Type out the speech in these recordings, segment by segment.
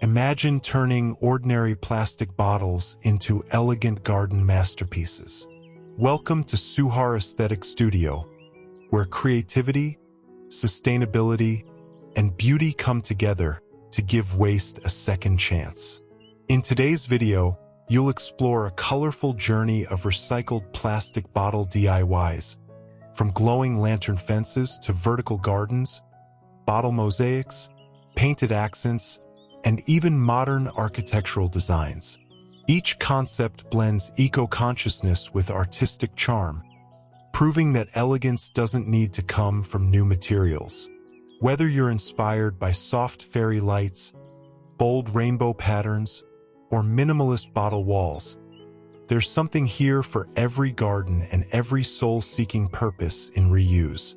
Imagine turning ordinary plastic bottles into elegant garden masterpieces. Welcome to Suhar Aesthetic Studio, where creativity, sustainability, and beauty come together to give waste a second chance. In today's video, you'll explore a colorful journey of recycled plastic bottle DIYs, from glowing lantern fences to vertical gardens, bottle mosaics, painted accents, and even modern architectural designs. Each concept blends eco-consciousness with artistic charm, proving that elegance doesn't need to come from new materials. Whether you're inspired by soft fairy lights, bold rainbow patterns, or minimalist bottle walls, there's something here for every garden and every soul seeking purpose in reuse.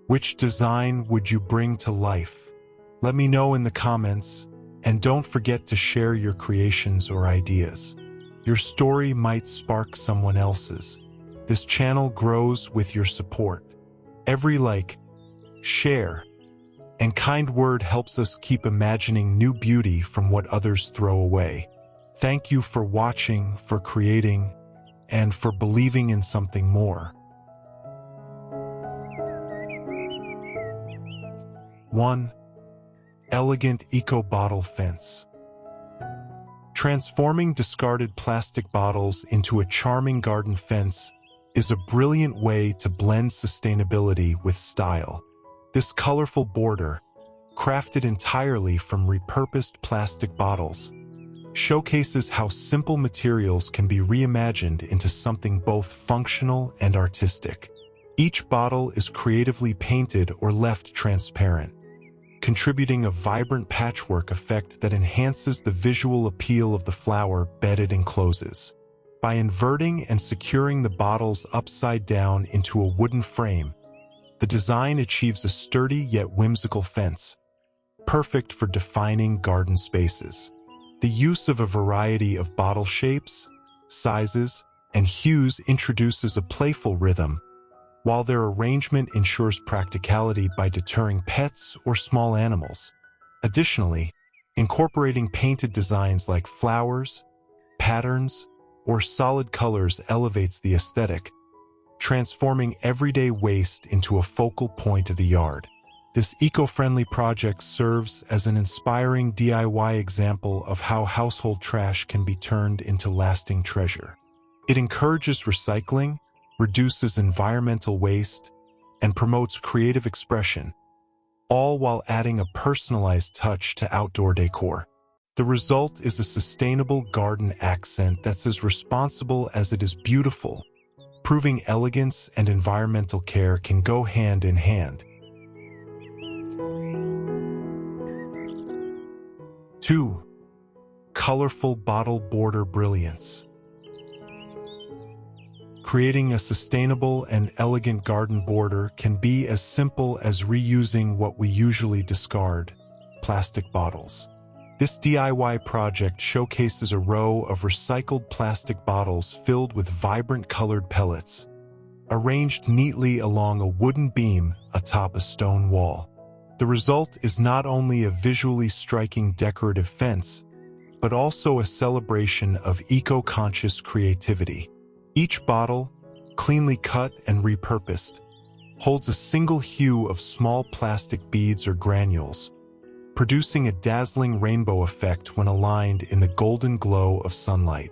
Which design would you bring to life? Let me know in the comments, and don't forget to share your creations or ideas. Your story might spark someone else's. This channel grows with your support. Every like, share, and kind word helps us keep imagining new beauty from what others throw away. Thank you for watching, for creating, and for believing in something more. 1. Elegant eco-bottle fence. Transforming discarded plastic bottles into a charming garden fence is a brilliant way to blend sustainability with style. This colorful border, crafted entirely from repurposed plastic bottles, showcases how simple materials can be reimagined into something both functional and artistic. Each bottle is creatively painted or left transparent, contributing a vibrant patchwork effect that enhances the visual appeal of the flower bed it encloses. By inverting and securing the bottles upside down into a wooden frame, the design achieves a sturdy yet whimsical fence, perfect for defining garden spaces. The use of a variety of bottle shapes, sizes, and hues introduces a playful rhythm, while their arrangement ensures practicality by deterring pets or small animals. Additionally, incorporating painted designs like flowers, patterns, or solid colors elevates the aesthetic, transforming everyday waste into a focal point of the yard. This eco-friendly project serves as an inspiring DIY example of how household trash can be turned into lasting treasure. It encourages recycling, reduces environmental waste, and promotes creative expression, all while adding a personalized touch to outdoor decor. The result is a sustainable garden accent that's as responsible as it is beautiful, proving elegance and environmental care can go hand in hand. 2. Colorful bottle border brilliance. Creating a sustainable and elegant garden border can be as simple as reusing what we usually discard, plastic bottles. This DIY project showcases a row of recycled plastic bottles filled with vibrant colored pellets, arranged neatly along a wooden beam atop a stone wall. The result is not only a visually striking decorative fence, but also a celebration of eco-conscious creativity. Each bottle, cleanly cut and repurposed, holds a single hue of small plastic beads or granules, producing a dazzling rainbow effect when aligned in the golden glow of sunlight.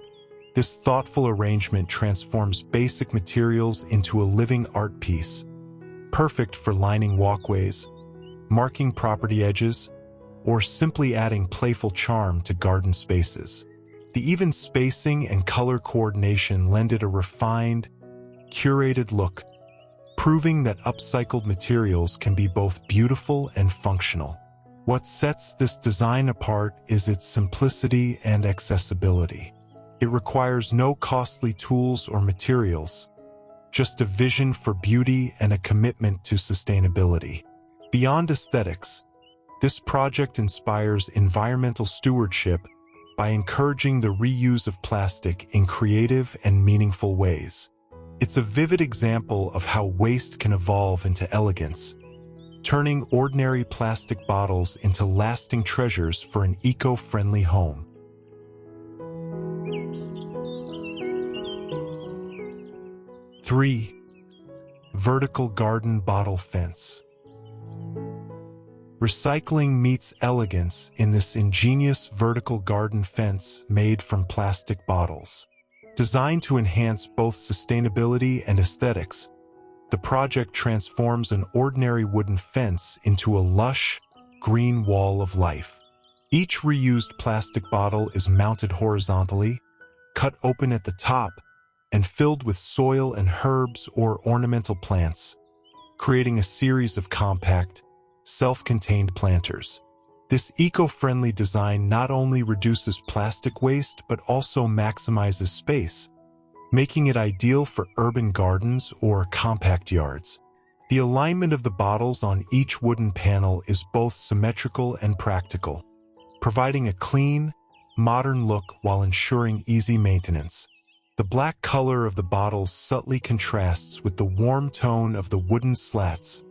This thoughtful arrangement transforms basic materials into a living art piece, perfect for lining walkways, marking property edges, or simply adding playful charm to garden spaces. The even spacing and color coordination lend it a refined, curated look, proving that upcycled materials can be both beautiful and functional. What sets this design apart is its simplicity and accessibility. It requires no costly tools or materials, just a vision for beauty and a commitment to sustainability. Beyond aesthetics, this project inspires environmental stewardship by encouraging the reuse of plastic in creative and meaningful ways. It's a vivid example of how waste can evolve into elegance, turning ordinary plastic bottles into lasting treasures for an eco-friendly home. 3. Vertical garden bottle fence. Recycling meets elegance in this ingenious vertical garden fence made from plastic bottles. Designed to enhance both sustainability and aesthetics, the project transforms an ordinary wooden fence into a lush, green wall of life. Each reused plastic bottle is mounted horizontally, cut open at the top, and filled with soil and herbs or ornamental plants, creating a series of compact, self-contained planters. This eco-friendly design not only reduces plastic waste but also maximizes space, making it ideal for urban gardens or compact yards. The alignment of the bottles on each wooden panel is both symmetrical and practical, providing a clean, modern look while ensuring easy maintenance. The black color of the bottles subtly contrasts with the warm tone of the wooden slats,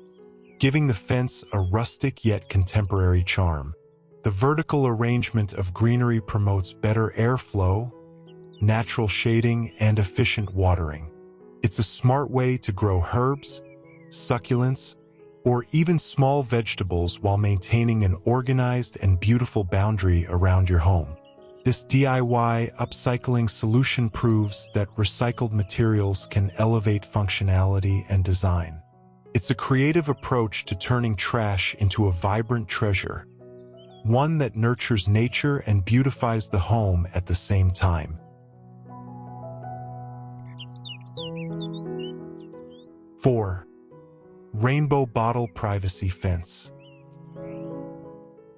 giving the fence a rustic yet contemporary charm. The vertical arrangement of greenery promotes better airflow, natural shading, and efficient watering. It's a smart way to grow herbs, succulents, or even small vegetables while maintaining an organized and beautiful boundary around your home. This DIY upcycling solution proves that recycled materials can elevate functionality and design. It's a creative approach to turning trash into a vibrant treasure, one that nurtures nature and beautifies the home at the same time. 4. Rainbow bottle privacy fence.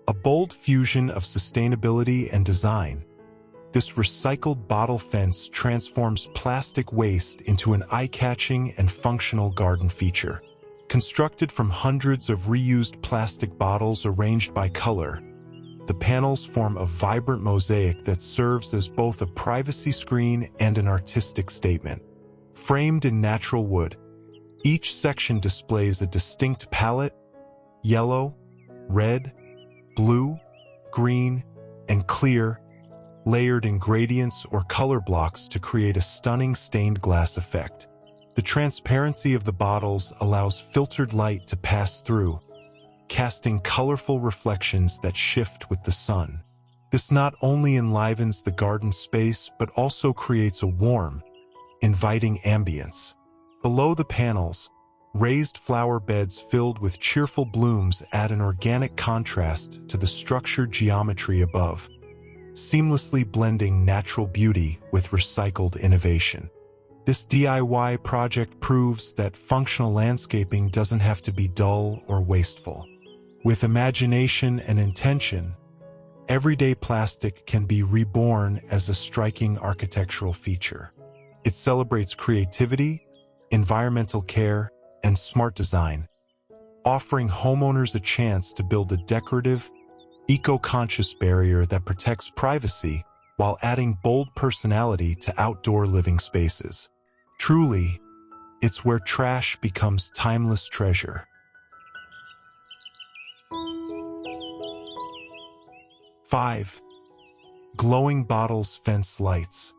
A bold fusion of sustainability and design, this recycled bottle fence transforms plastic waste into an eye-catching and functional garden feature. Constructed from hundreds of reused plastic bottles arranged by color, the panels form a vibrant mosaic that serves as both a privacy screen and an artistic statement. Framed in natural wood, each section displays a distinct palette: yellow, red, blue, green, and clear, layered in gradients or color blocks to create a stunning stained glass effect. The transparency of the bottles allows filtered light to pass through, casting colorful reflections that shift with the sun. This not only enlivens the garden space but also creates a warm, inviting ambience. Below the panels, raised flower beds filled with cheerful blooms add an organic contrast to the structured geometry above, seamlessly blending natural beauty with recycled innovation. This DIY project proves that functional landscaping doesn't have to be dull or wasteful. With imagination and intention, everyday plastic can be reborn as a striking architectural feature. It celebrates creativity, environmental care, and smart design, offering homeowners a chance to build a decorative, eco-conscious barrier that protects privacy while adding bold personality to outdoor living spaces. Truly, it's where trash becomes timeless treasure. 5. Glowing bottles fence lights.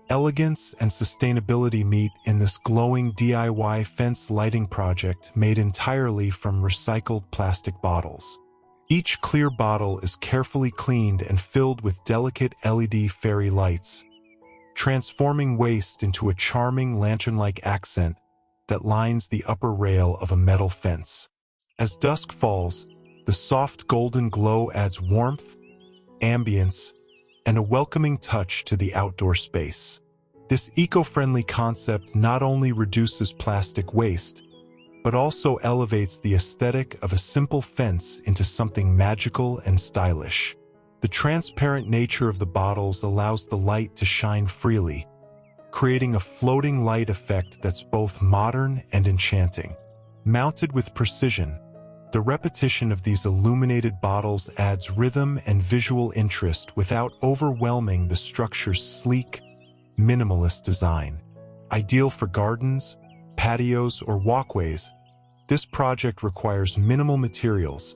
Elegance and sustainability meet in this glowing DIY fence lighting project made entirely from recycled plastic bottles. Each clear bottle is carefully cleaned and filled with delicate LED fairy lights, transforming waste into a charming lantern-like accent that lines the upper rail of a metal fence. As dusk falls, the soft golden glow adds warmth, ambience, and a welcoming touch to the outdoor space. This eco-friendly concept not only reduces plastic waste, but also elevates the aesthetic of a simple fence into something magical and stylish. The transparent nature of the bottles allows the light to shine freely, creating a floating light effect that's both modern and enchanting. Mounted with precision, the repetition of these illuminated bottles adds rhythm and visual interest without overwhelming the structure's sleek, minimalist design. Ideal for gardens, patios, or walkways, This project requires minimal materials,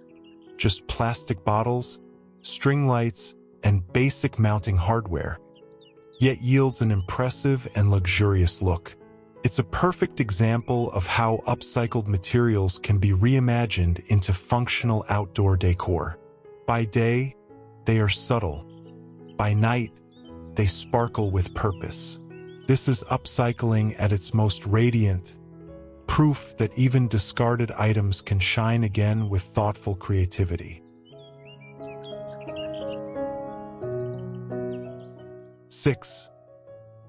just plastic bottles, string lights, and basic mounting hardware, yet yields an impressive and luxurious look. It's a perfect example of how upcycled materials can be reimagined into functional outdoor decor. By day, they are subtle. By night, they sparkle with purpose. This is upcycling at its most radiant, proof that even discarded items can shine again with thoughtful creativity. 6.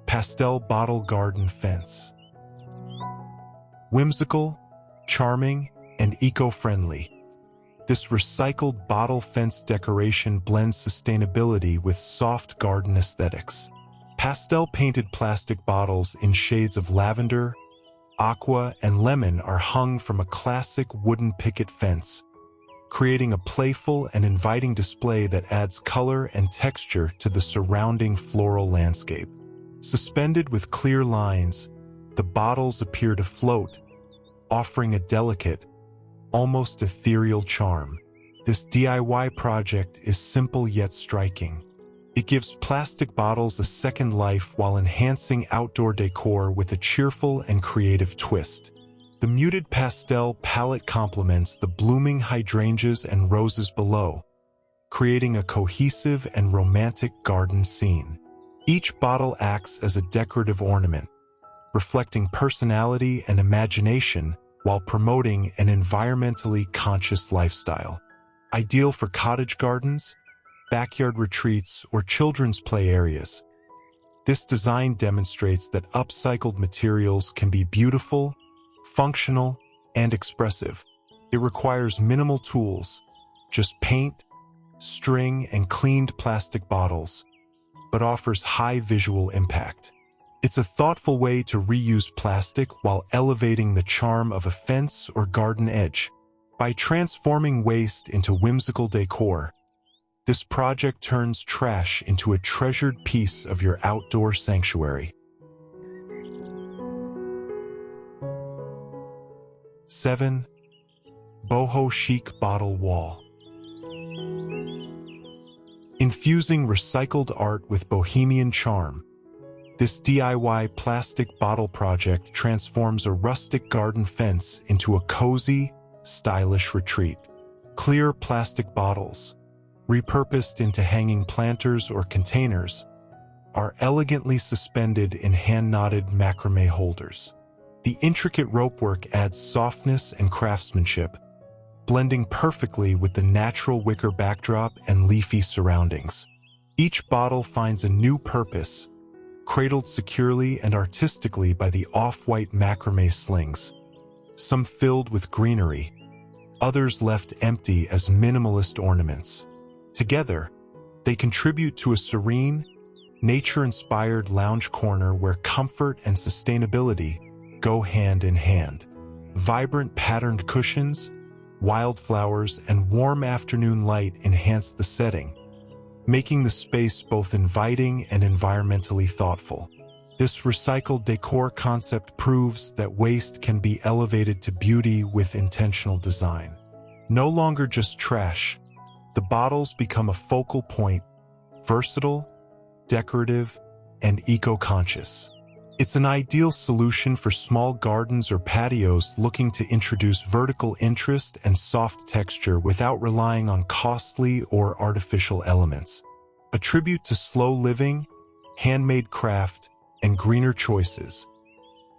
Pastel bottle garden fence. Whimsical, charming, and eco-friendly, this recycled bottle fence decoration blends sustainability with soft garden aesthetics. Pastel-painted plastic bottles in shades of lavender, aqua, and lemon are hung from a classic wooden picket fence, creating a playful and inviting display that adds color and texture to the surrounding floral landscape. Suspended with clear lines, the bottles appear to float, offering a delicate, almost ethereal charm. This DIY project is simple yet striking. It gives plastic bottles a second life while enhancing outdoor decor with a cheerful and creative twist. The muted pastel palette complements the blooming hydrangeas and roses below, creating a cohesive and romantic garden scene. Each bottle acts as a decorative ornament, reflecting personality and imagination while promoting an environmentally conscious lifestyle. Ideal for cottage gardens, backyard retreats, or children's play areas. This design demonstrates that upcycled materials can be beautiful, functional, and expressive. It requires minimal tools, just paint, string, and cleaned plastic bottles, but offers high visual impact. It's a thoughtful way to reuse plastic while elevating the charm of a fence or garden edge. By transforming waste into whimsical decor, this project turns trash into a treasured piece of your outdoor sanctuary. 7. Boho chic bottle wall. Infusing recycled art with bohemian charm, this DIY plastic bottle project transforms a rustic garden fence into a cozy, stylish retreat. Clear plastic bottles, repurposed into hanging planters or containers, are elegantly suspended in hand-knotted macrame holders. The intricate ropework adds softness and craftsmanship, blending perfectly with the natural wicker backdrop and leafy surroundings. Each bottle finds a new purpose, cradled securely and artistically by the off-white macrame slings, some filled with greenery, others left empty as minimalist ornaments. Together, they contribute to a serene, nature-inspired lounge corner where comfort and sustainability go hand in hand. Vibrant patterned cushions, wildflowers, and warm afternoon light enhance the setting, making the space both inviting and environmentally thoughtful. This recycled decor concept proves that waste can be elevated to beauty with intentional design. No longer just trash, the bottles become a focal point, versatile, decorative, and eco-conscious. It's an ideal solution for small gardens or patios looking to introduce vertical interest and soft texture without relying on costly or artificial elements. A tribute to slow living, handmade craft, and greener choices.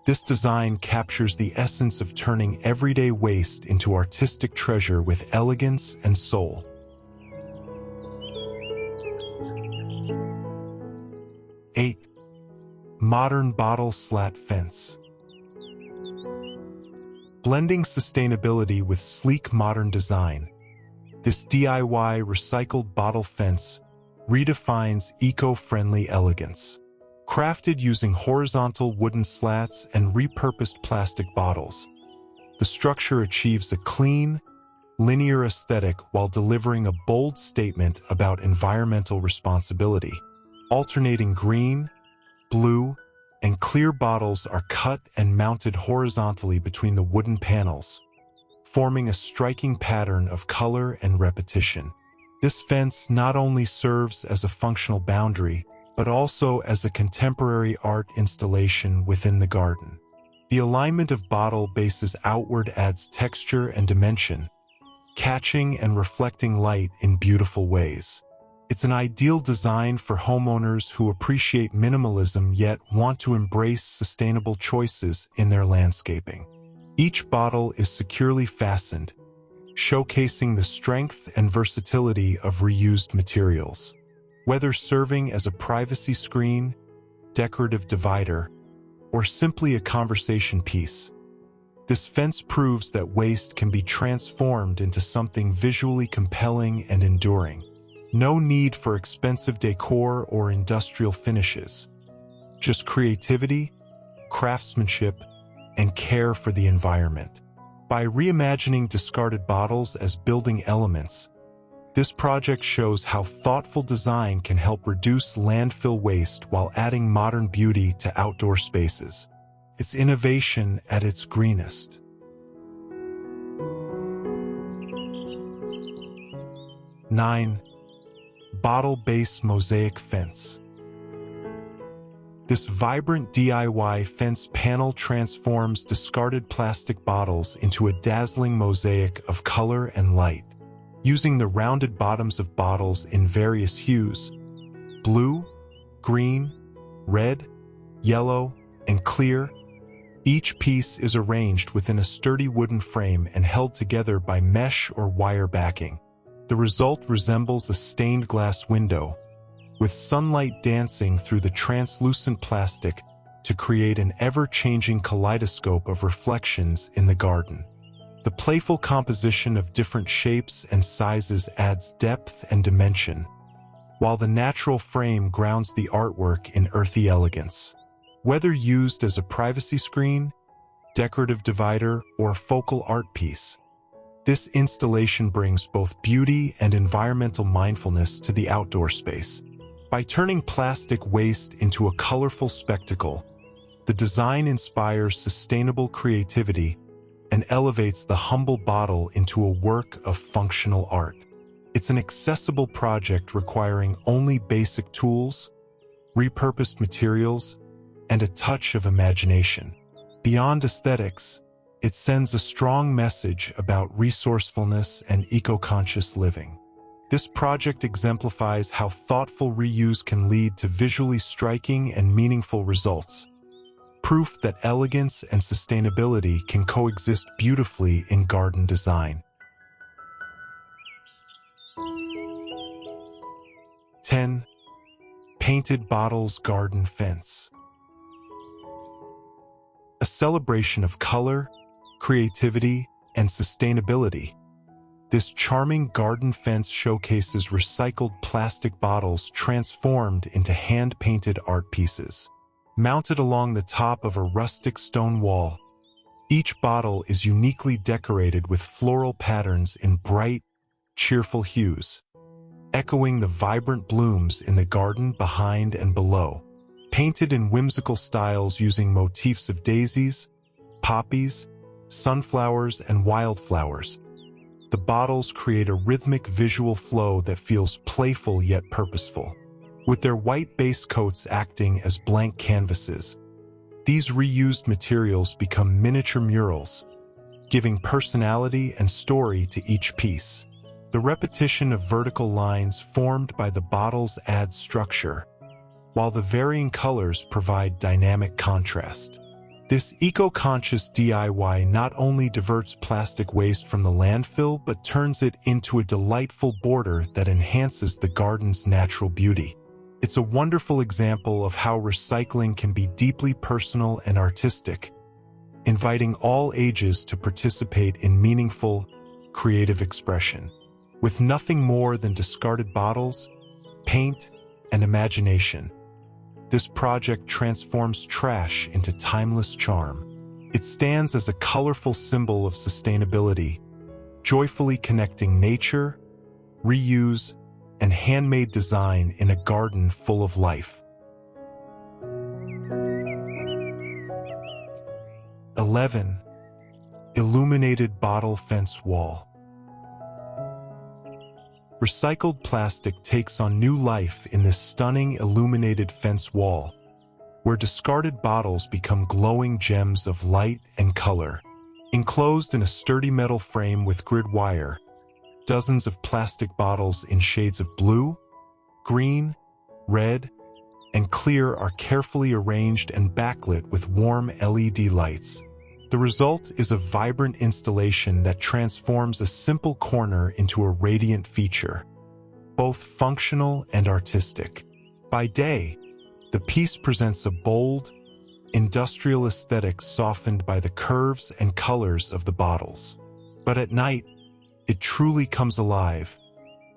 This design captures the essence of turning everyday waste into artistic treasure with elegance and soul. 8. Modern bottle slat fence. Blending sustainability with sleek modern design, this DIY recycled bottle fence redefines eco-friendly elegance. Crafted using horizontal wooden slats and repurposed plastic bottles, the structure achieves a clean, linear aesthetic while delivering a bold statement about environmental responsibility. Alternating green, blue, and clear bottles are cut and mounted horizontally between the wooden panels, forming a striking pattern of color and repetition. This fence not only serves as a functional boundary, but also as a contemporary art installation within the garden. The alignment of bottle bases outward adds texture and dimension, catching and reflecting light in beautiful ways. It's an ideal design for homeowners who appreciate minimalism yet want to embrace sustainable choices in their landscaping. Each bottle is securely fastened, showcasing the strength and versatility of reused materials. Whether serving as a privacy screen, decorative divider, or simply a conversation piece, this fence proves that waste can be transformed into something visually compelling and enduring. No need for expensive decor or industrial finishes. Just creativity, craftsmanship, and care for the environment. By reimagining discarded bottles as building elements, this project shows how thoughtful design can help reduce landfill waste while adding modern beauty to outdoor spaces. It's innovation at its greenest. 9. Bottle-based mosaic fence. This vibrant DIY fence panel transforms discarded plastic bottles into a dazzling mosaic of color and light. Using the rounded bottoms of bottles in various hues, blue, green, red, yellow, and clear, each piece is arranged within a sturdy wooden frame and held together by mesh or wire backing. The result resembles a stained glass window, with sunlight dancing through the translucent plastic to create an ever-changing kaleidoscope of reflections in the garden. The playful composition of different shapes and sizes adds depth and dimension, while the natural frame grounds the artwork in earthy elegance. Whether used as a privacy screen, decorative divider, or focal art piece, this installation brings both beauty and environmental mindfulness to the outdoor space. By turning plastic waste into a colorful spectacle, the design inspires sustainable creativity and elevates the humble bottle into a work of functional art. It's an accessible project requiring only basic tools, repurposed materials, and a touch of imagination. Beyond aesthetics, it sends a strong message about resourcefulness and eco-conscious living. This project exemplifies how thoughtful reuse can lead to visually striking and meaningful results. Proof that elegance and sustainability can coexist beautifully in garden design. 10. Painted bottles garden fence. A celebration of color, creativity, and sustainability. This charming garden fence showcases recycled plastic bottles transformed into hand-painted art pieces. Mounted along the top of a rustic stone wall, each bottle is uniquely decorated with floral patterns in bright, cheerful hues, echoing the vibrant blooms in the garden behind and below. Painted in whimsical styles using motifs of daisies, poppies, sunflowers, and wildflowers, the bottles create a rhythmic visual flow that feels playful yet purposeful. With their white base coats acting as blank canvases, these reused materials become miniature murals, giving personality and story to each piece. The repetition of vertical lines formed by the bottles adds structure, while the varying colors provide dynamic contrast. This eco-conscious DIY not only diverts plastic waste from the landfill but turns it into a delightful border that enhances the garden's natural beauty. It's a wonderful example of how recycling can be deeply personal and artistic, inviting all ages to participate in meaningful, creative expression. With nothing more than discarded bottles, paint, and imagination, this project transforms trash into timeless charm. It stands as a colorful symbol of sustainability, joyfully connecting nature, reuse, and handmade design in a garden full of life. 11. Illuminated bottle fence wall. Recycled plastic takes on new life in this stunning illuminated fence wall, where discarded bottles become glowing gems of light and color. Enclosed in a sturdy metal frame with grid wire, dozens of plastic bottles in shades of blue, green, red, and clear are carefully arranged and backlit with warm LED lights. The result is a vibrant installation that transforms a simple corner into a radiant feature, both functional and artistic. By day, the piece presents a bold, industrial aesthetic softened by the curves and colors of the bottles. But at night, it truly comes alive,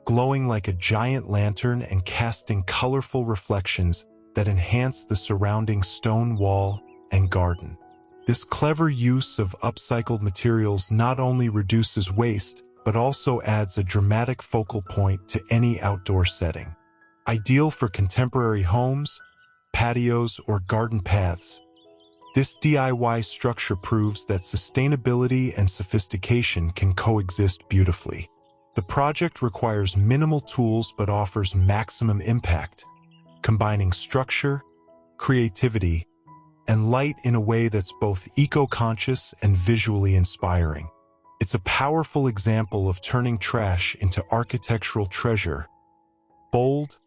glowing like a giant lantern and casting colorful reflections that enhance the surrounding stone wall and garden. This clever use of upcycled materials not only reduces waste, but also adds a dramatic focal point to any outdoor setting. Ideal for contemporary homes, patios, or garden paths, this DIY structure proves that sustainability and sophistication can coexist beautifully. The project requires minimal tools but offers maximum impact, combining structure, creativity, and light in a way that's both eco-conscious and visually inspiring. It's a powerful example of turning trash into architectural treasure, bold,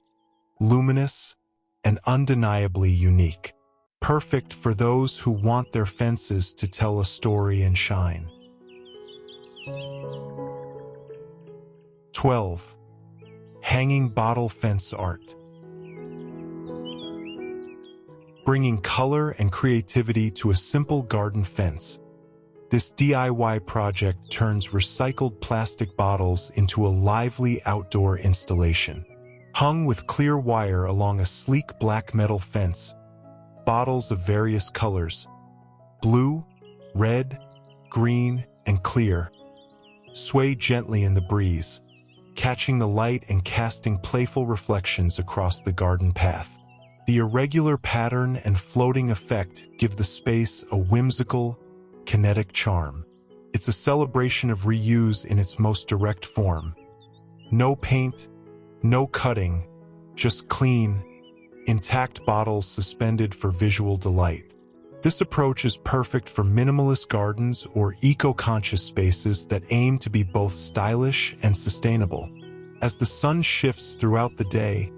luminous, and undeniably unique. Perfect for those who want their fences to tell a story and shine. 12. Hanging bottle fence art. Bringing color and creativity to a simple garden fence, this DIY project turns recycled plastic bottles into a lively outdoor installation. Hung with clear wire along a sleek black metal fence, bottles of various colors, blue, red, green, and clear, sway gently in the breeze, catching the light and casting playful reflections across the garden path. The irregular pattern and floating effect give the space a whimsical, kinetic charm. It's a celebration of reuse in its most direct form. No paint, no cutting, just clean, intact bottles suspended for visual delight. This approach is perfect for minimalist gardens or eco-conscious spaces that aim to be both stylish and sustainable. As the sun shifts throughout the day,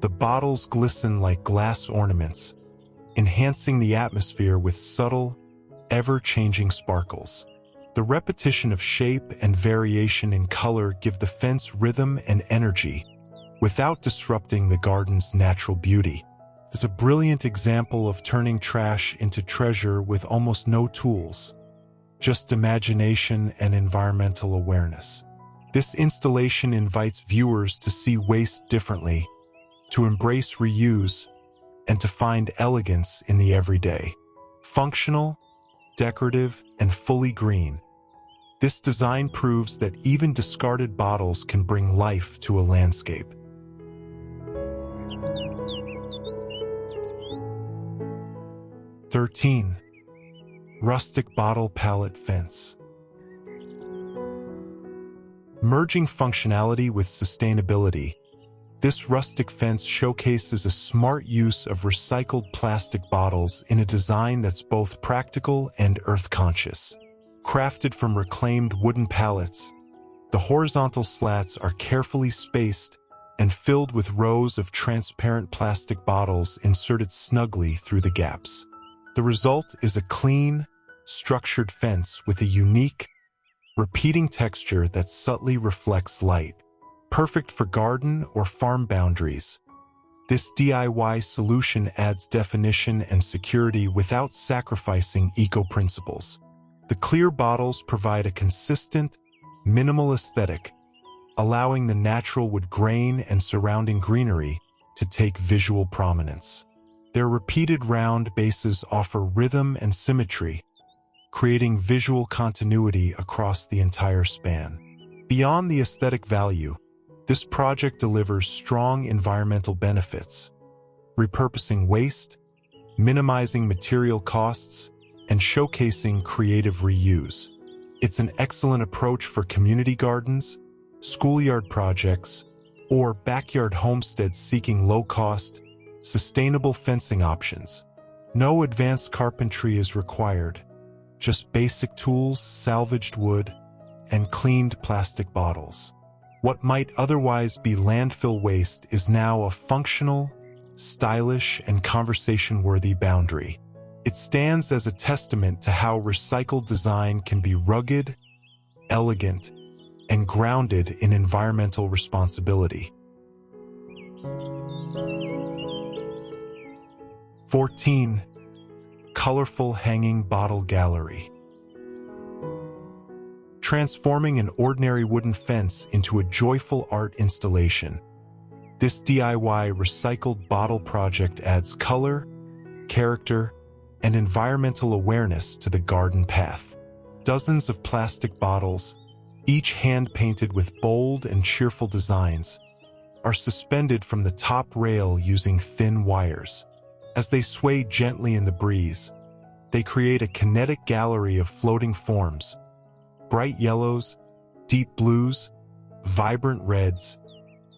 the bottles glisten like glass ornaments, enhancing the atmosphere with subtle, ever-changing sparkles. The repetition of shape and variation in color give the fence rhythm and energy, without disrupting the garden's natural beauty. It's a brilliant example of turning trash into treasure with almost no tools, just imagination and environmental awareness. This installation invites viewers to see waste differently, to embrace reuse, and to find elegance in the everyday. Functional, decorative, and fully green, this design proves that even discarded bottles can bring life to a landscape. (13) Rustic bottle pallet fence. Merging functionality with sustainability, this rustic fence showcases a smart use of recycled plastic bottles in a design that's both practical and earth-conscious. Crafted from reclaimed wooden pallets, the horizontal slats are carefully spaced and filled with rows of transparent plastic bottles inserted snugly through the gaps. The result is a clean, structured fence with a unique, repeating texture that subtly reflects light. Perfect for garden or farm boundaries, this DIY solution adds definition and security without sacrificing eco-principles. The clear bottles provide a consistent, minimal aesthetic, allowing the natural wood grain and surrounding greenery to take visual prominence. Their repeated round bases offer rhythm and symmetry, creating visual continuity across the entire span. Beyond the aesthetic value, this project delivers strong environmental benefits, repurposing waste, minimizing material costs, and showcasing creative reuse. It's an excellent approach for community gardens, schoolyard projects, or backyard homesteads seeking low-cost, sustainable fencing options. No advanced carpentry is required, just basic tools, salvaged wood, and cleaned plastic bottles. What might otherwise be landfill waste is now a functional, stylish, and conversation-worthy boundary. It stands as a testament to how recycled design can be rugged, elegant, and grounded in environmental responsibility. 14. Colorful hanging bottle gallery. Transforming an ordinary wooden fence into a joyful art installation. This DIY recycled bottle project adds color, character, and environmental awareness to the garden path. Dozens of plastic bottles, each hand-painted with bold and cheerful designs, are suspended from the top rail using thin wires. As they sway gently in the breeze, they create a kinetic gallery of floating forms: bright yellows, deep blues, vibrant reds,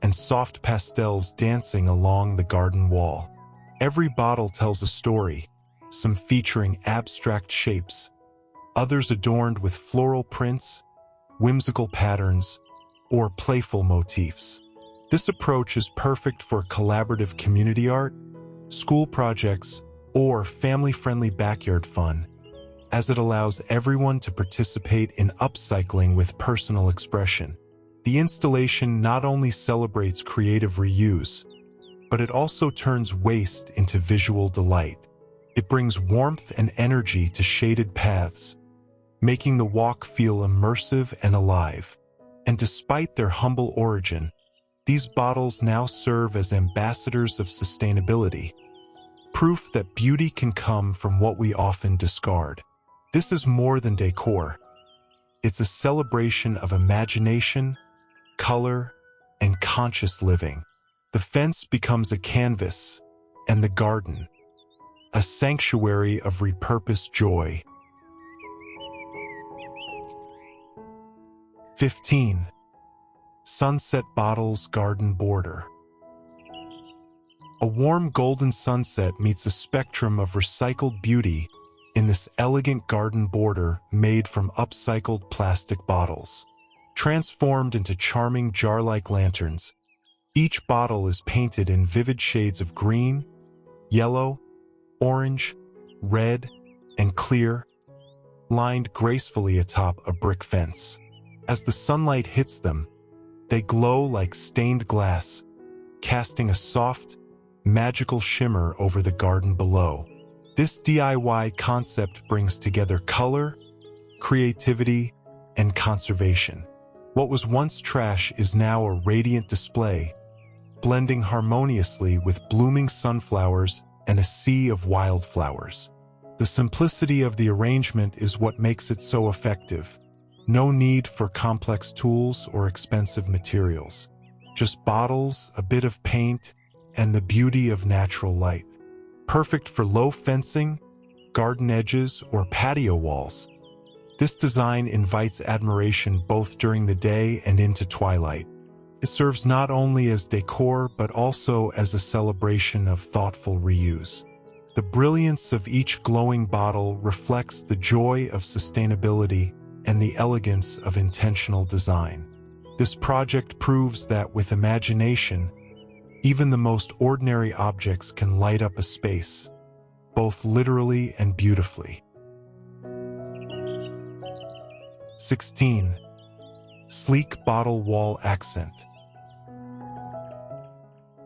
and soft pastels dancing along the garden wall. Every bottle tells a story, some featuring abstract shapes, others adorned with floral prints, whimsical patterns, or playful motifs. This approach is perfect for collaborative community art, school projects, or family-friendly backyard fun, as it allows everyone to participate in upcycling with personal expression. The installation not only celebrates creative reuse, but it also turns waste into visual delight. It brings warmth and energy to shaded paths, making the walk feel immersive and alive. And despite their humble origin, these bottles now serve as ambassadors of sustainability, proof that beauty can come from what we often discard. This is more than decor. It's a celebration of imagination, color, and conscious living. The fence becomes a canvas, and the garden, a sanctuary of repurposed joy. 15. Sunset bottles garden border. A warm golden sunset meets a spectrum of recycled beauty in this elegant garden border made from upcycled plastic bottles. Transformed into charming jar-like lanterns, each bottle is painted in vivid shades of green, yellow, orange, red, and clear, lined gracefully atop a brick fence. As the sunlight hits them, they glow like stained glass, casting a soft, magical shimmer over the garden below. This DIY concept brings together color, creativity, and conservation. What was once trash is now a radiant display, blending harmoniously with blooming sunflowers and a sea of wildflowers. The simplicity of the arrangement is what makes it so effective. No need for complex tools or expensive materials. Just bottles, a bit of paint, and the beauty of natural light. Perfect for low fencing, garden edges, or patio walls. This design invites admiration both during the day and into twilight. It serves not only as decor but also as a celebration of thoughtful reuse. The brilliance of each glowing bottle reflects the joy of sustainability and the elegance of intentional design. This project proves that with imagination, even the most ordinary objects can light up a space, both literally and beautifully. 16. Sleek bottle wall accent.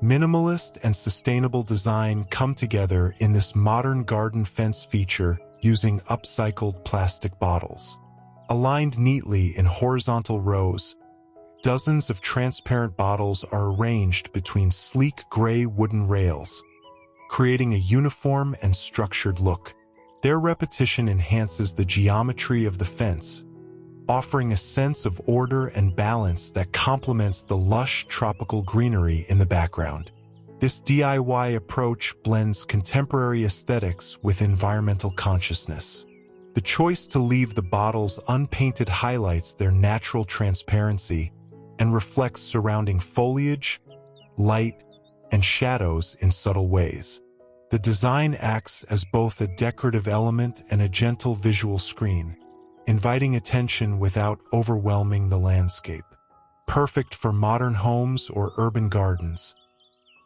Minimalist and sustainable design come together in this modern garden fence feature using upcycled plastic bottles. Aligned neatly in horizontal rows, dozens of transparent bottles are arranged between sleek gray wooden rails, creating a uniform and structured look. Their repetition enhances the geometry of the fence, offering a sense of order and balance that complements the lush tropical greenery in the background. This DIY approach blends contemporary aesthetics with environmental consciousness, The choice to leave the bottles unpainted highlights their natural transparency and reflects surrounding foliage, light, and shadows in subtle ways. The design acts as both a decorative element and a gentle visual screen, inviting attention without overwhelming the landscape. Perfect for modern homes or urban gardens,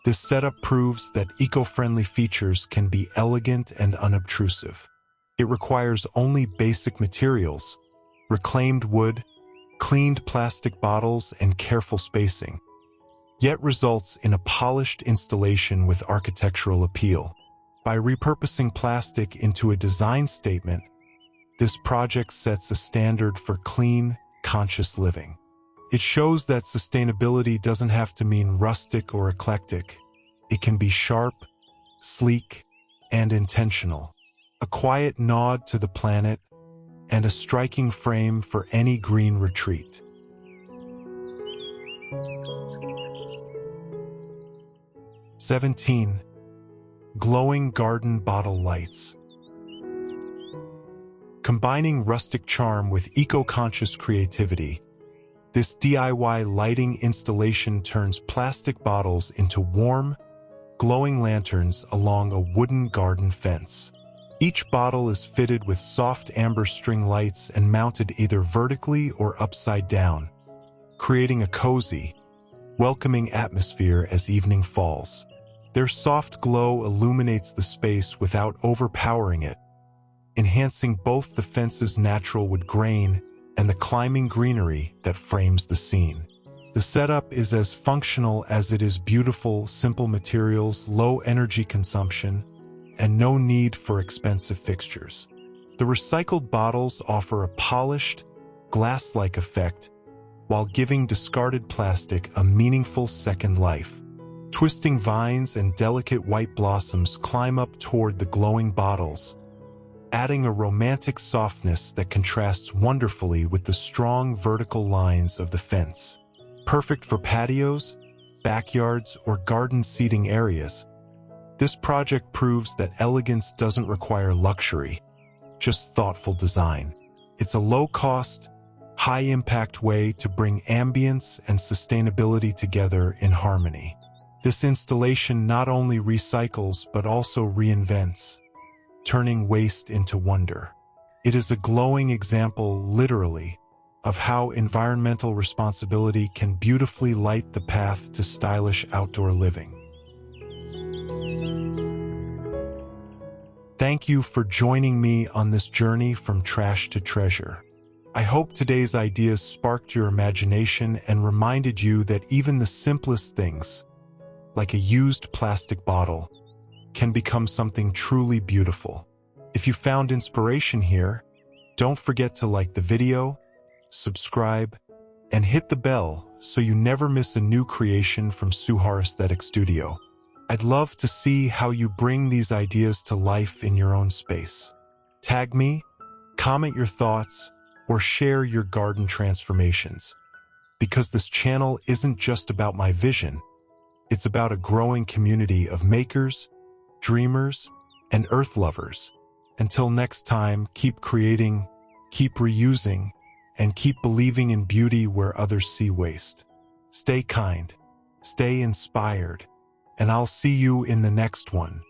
this setup proves that eco-friendly features can be elegant and unobtrusive. It requires only basic materials, reclaimed wood, cleaned plastic bottles, and careful spacing, yet results in a polished installation with architectural appeal. By repurposing plastic into a design statement, this project sets a standard for clean, conscious living. It shows that sustainability doesn't have to mean rustic or eclectic. It can be sharp, sleek, and intentional. A quiet nod to the planet and a striking frame for any green retreat. (17) Glowing garden bottle lights. Combining rustic charm with eco-conscious creativity, this DIY lighting installation turns plastic bottles into warm, glowing lanterns along a wooden garden fence. Each bottle is fitted with soft amber string lights and mounted either vertically or upside down, creating a cozy, welcoming atmosphere as evening falls. Their soft glow illuminates the space without overpowering it, enhancing both the fence's natural wood grain and the climbing greenery that frames the scene. The setup is as functional as it is beautiful, simple materials, low energy consumption, and no need for expensive fixtures. The recycled bottles offer a polished, glass-like effect while giving discarded plastic a meaningful second life. Twisting vines and delicate white blossoms climb up toward the glowing bottles, adding a romantic softness that contrasts wonderfully with the strong vertical lines of the fence. Perfect for patios, backyards, or garden seating areas, this project proves that elegance doesn't require luxury, just thoughtful design. It's a low-cost, high-impact way to bring ambience and sustainability together in harmony. This installation not only recycles but also reinvents, turning waste into wonder. It is a glowing example, literally, of how environmental responsibility can beautifully light the path to stylish outdoor living. Thank you for joining me on this journey from trash to treasure. I hope today's ideas sparked your imagination and reminded you that even the simplest things, like a used plastic bottle, can become something truly beautiful. If you found inspiration here, don't forget to like the video, subscribe, and hit the bell so you never miss a new creation from Suhar Aesthetic Studio. I'd love to see how you bring these ideas to life in your own space. Tag me, comment your thoughts, or share your garden transformations. Because this channel isn't just about my vision, it's about a growing community of makers, dreamers, and earth lovers. Until next time, keep creating, keep reusing, and keep believing in beauty where others see waste. Stay kind, stay inspired, and I'll see you in the next one.